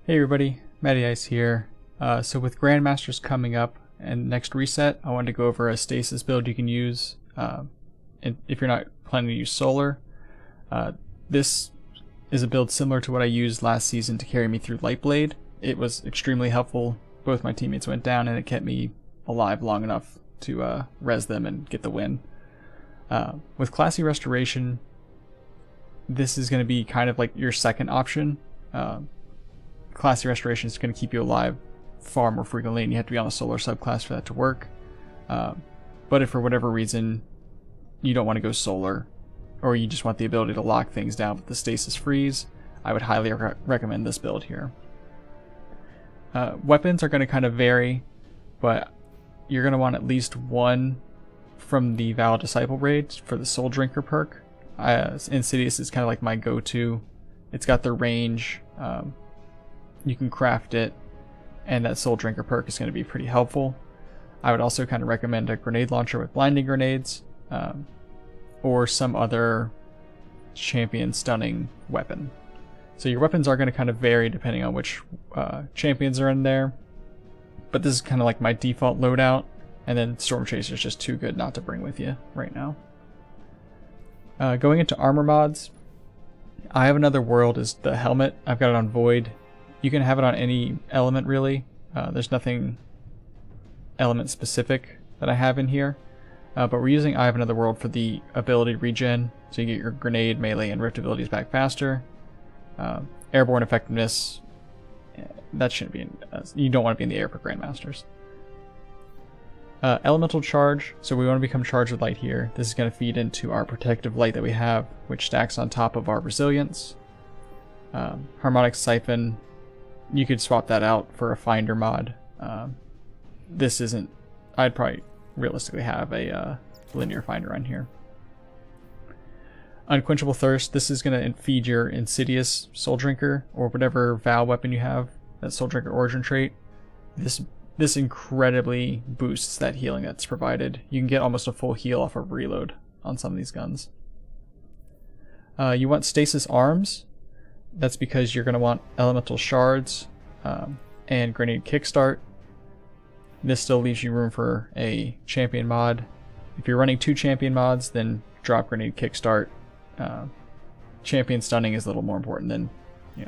Hey everybody, Matty Ice here. So with Grandmasters coming up and next reset, I wanted to go over a stasis build you can use if you're not planning to use solar. This is a build similar to what I used last season to carry me through Lightblade. It was extremely helpful. Both my teammates went down and it kept me alive long enough to res them and get the win. With Classy Restoration, this is going to be kind of like your second option. Classy Restoration is going to keep you alive far more frequently, and you have to be on a solar subclass for that to work. But if for whatever reason you don't want to go solar, or you just want the ability to lock things down with the stasis freeze, I would highly recommend this build here. Weapons are going to kind of vary, but you're going to want at least one from the Vow Disciple raid for the Soul Drinker perk. Insidious is kind of like my go-to. It's got the range. You can craft it, and that Soul Drinker perk is going to be pretty helpful. I would also kind of recommend a grenade launcher with blinding grenades, or some other champion stunning weapon. So your weapons are going to kind of vary depending on which champions are in there, but this is kind of like my default loadout, and then Storm Chaser is just too good not to bring with you right now. Going into armor mods, I have another world as the helmet. I've got it on Void. You can have it on any element really. There's nothing element specific that I have in here. But we're using I Have Another World for the ability regen, so you get your grenade, melee, and rift abilities back faster. Airborne effectiveness, that shouldn't be you don't want to be in the air for Grandmasters. Elemental charge, so we want to become charged with light here. This is going to feed into our protective light that we have, which stacks on top of our resilience. Harmonic siphon, you could swap that out for a finder mod. This isn't, I'd probably realistically have a linear finder on here. Unquenchable thirst, this is going to feed your Insidious Soul Drinker or whatever Vow weapon you have, that Soul Drinker origin trait. This incredibly boosts that healing that's provided. You can get almost a full heal off of reload on some of these guns. You want stasis arms. That's because you're going to want elemental shards and grenade kickstart. This still leaves you room for a champion mod. If you're running 2 champion mods, then drop grenade kickstart. Champion stunning is a little more important than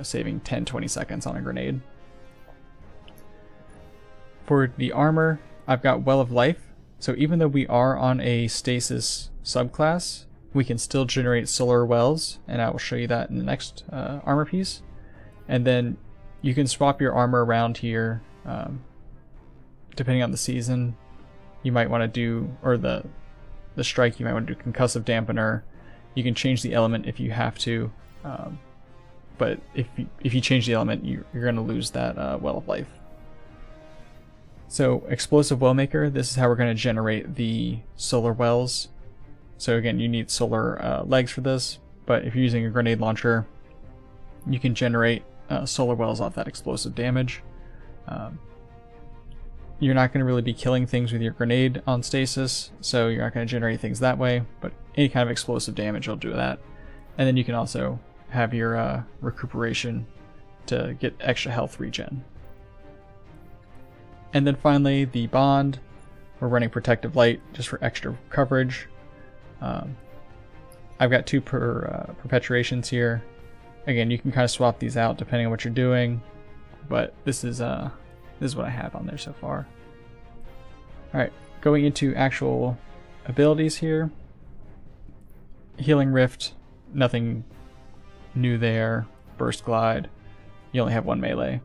saving 10-20 seconds on a grenade. For the armor, I've got Well of Life. So even though we are on a stasis subclass, we can still generate solar wells, and I will show you that in the next armor piece. And then you can swap your armor around here depending on the season. You might want to do, or the strike, you might want to do concussive dampener. You can change the element if you have to, but if you change the element, you're going to lose that Well of Life. So Explosive Wellmaker, this is how we're going to generate the solar wells. So again, you need solar legs for this, but if you're using a grenade launcher, you can generate solar wells off that explosive damage. You're not going to really be killing things with your grenade on stasis, so you're not going to generate things that way, but any kind of explosive damage will do that. And then you can also have your recuperation to get extra health regen. And then finally, the bond. We're running protective light just for extra coverage. I've got 2 perpetuations here. Again, you can kind of swap these out depending on what you're doing, but this is what I have on there so far. Alright, going into actual abilities here. Healing Rift, nothing new there. Burst Glide, you only have 1 melee.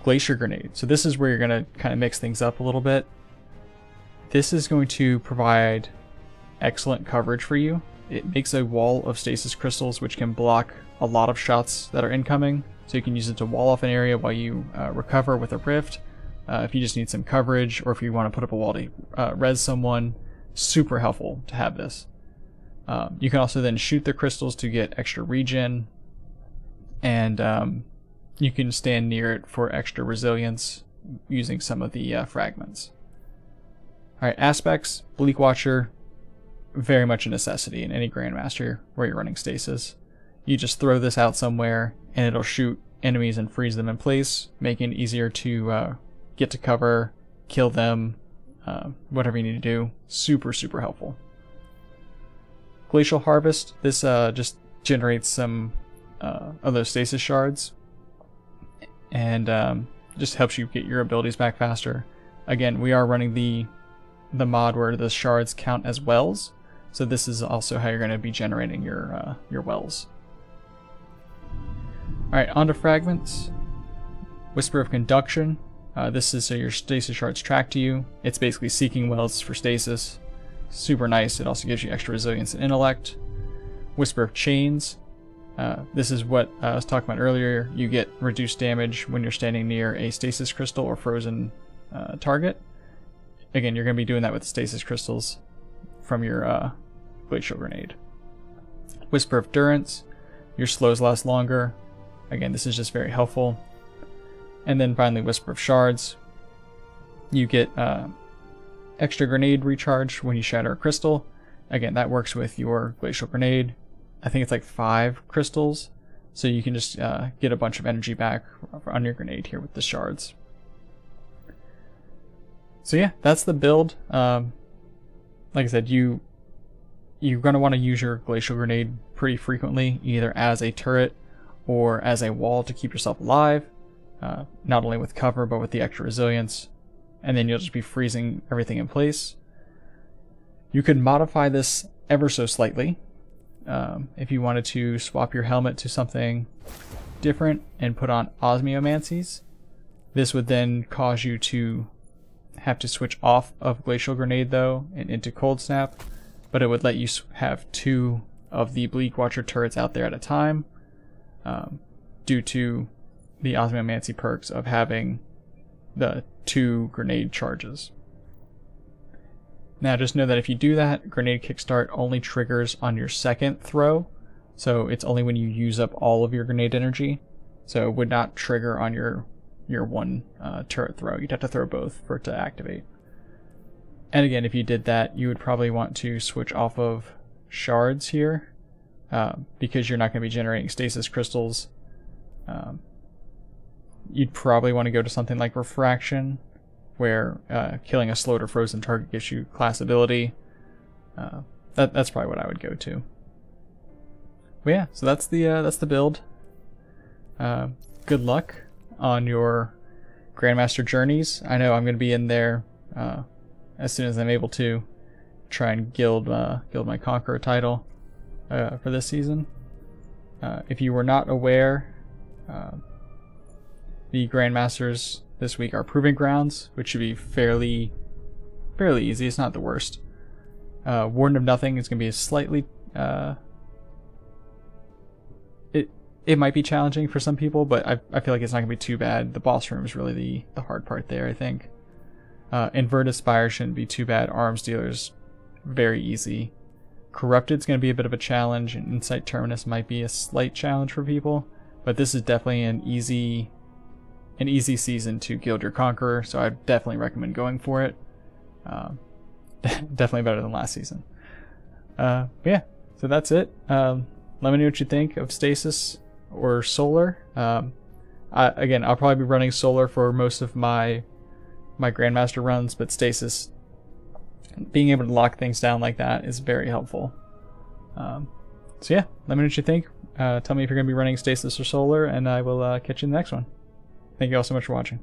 Glacier Grenade, so this is where you're going to kind of mix things up a little bit. This is going to provide excellent coverage for you. It makes a wall of stasis crystals which can block a lot of shots that are incoming, so you can use it to wall off an area while you recover with a rift. If you just need some coverage, or if you want to put up a wall to res someone, super helpful to have this. You can also then shoot the crystals to get extra regen, and you can stand near it for extra resilience using some of the fragments. Alright, aspects, Bleak Watcher, very much a necessity in any Grandmaster where you're running stasis. You just throw this out somewhere and it'll shoot enemies and freeze them in place, making it easier to get to cover, kill them, whatever you need to do. Super, super helpful. Glacial Harvest, this just generates some of those stasis shards, and just helps you get your abilities back faster. Again, we are running the mod where the shards count as wells, so this is also how you're going to be generating your wells. Alright, on to fragments. Whisper of Conduction. This is so your stasis shards track to you. It's basically seeking wells for stasis. Super nice. It also gives you extra resilience and intellect. Whisper of Chains. This is what I was talking about earlier. You get reduced damage when you're standing near a stasis crystal or frozen target. Again, you're going to be doing that with the stasis crystals from your glacial grenade. Whisper of Durance. Your slows last longer. Again, this is just very helpful. And then finally, Whisper of Shards. You get extra grenade recharge when you shatter a crystal. Again, that works with your glacial grenade. I think it's like 5 crystals, so you can just get a bunch of energy back on your grenade here with the shards. So yeah, that's the build. Like I said, you're going to want to use your glacial grenade pretty frequently, either as a turret or as a wall to keep yourself alive, not only with cover but with the extra resilience, and then you'll just be freezing everything in place. You could modify this ever so slightly. If you wanted to swap your helmet to something different and put on osmiomancies, this would then cause you to have to switch off of Glacial Grenade though and into Cold Snap, but it would let you have 2 of the Bleak Watcher turrets out there at a time, due to the osmiomancy perks of having the 2 grenade charges. Now just know that if you do that, Grenade Kickstart only triggers on your second throw, so it's only when you use up all of your grenade energy, so it would not trigger on your one turret throw. You'd have to throw both for it to activate. And again, if you did that, you would probably want to switch off of shards here, because you're not going to be generating stasis crystals. You'd probably want to go to something like Refraction, where killing a slowed or frozen target gives you class ability. That's probably what I would go to. But yeah, so that's the build. Good luck on your Grandmaster journeys. I know I'm going to be in there as soon as I'm able to try and guild my Conqueror title for this season. If you were not aware, the Grandmasters this week are Proving Grounds, which should be fairly easy. It's not the worst. Warden of Nothing is going to be a slightly... It might be challenging for some people, but I feel like it's not going to be too bad. The boss room is really the hard part there, I think. Inverted Spire shouldn't be too bad. Arms Dealer's very easy. Corrupted's going to be a bit of a challenge, and Insight Terminus might be a slight challenge for people, but this is definitely an easy season to guild your Conqueror, so I definitely recommend going for it. Definitely better than last season. But yeah, so that's it. Let me know what you think of Stasis or Solar. Again, I'll probably be running Solar for most of my Grandmaster runs, but Stasis, being able to lock things down like that is very helpful. So yeah, let me know what you think. Tell me if you're going to be running Stasis or Solar, and I will catch you in the next one. Thank you all so much for watching.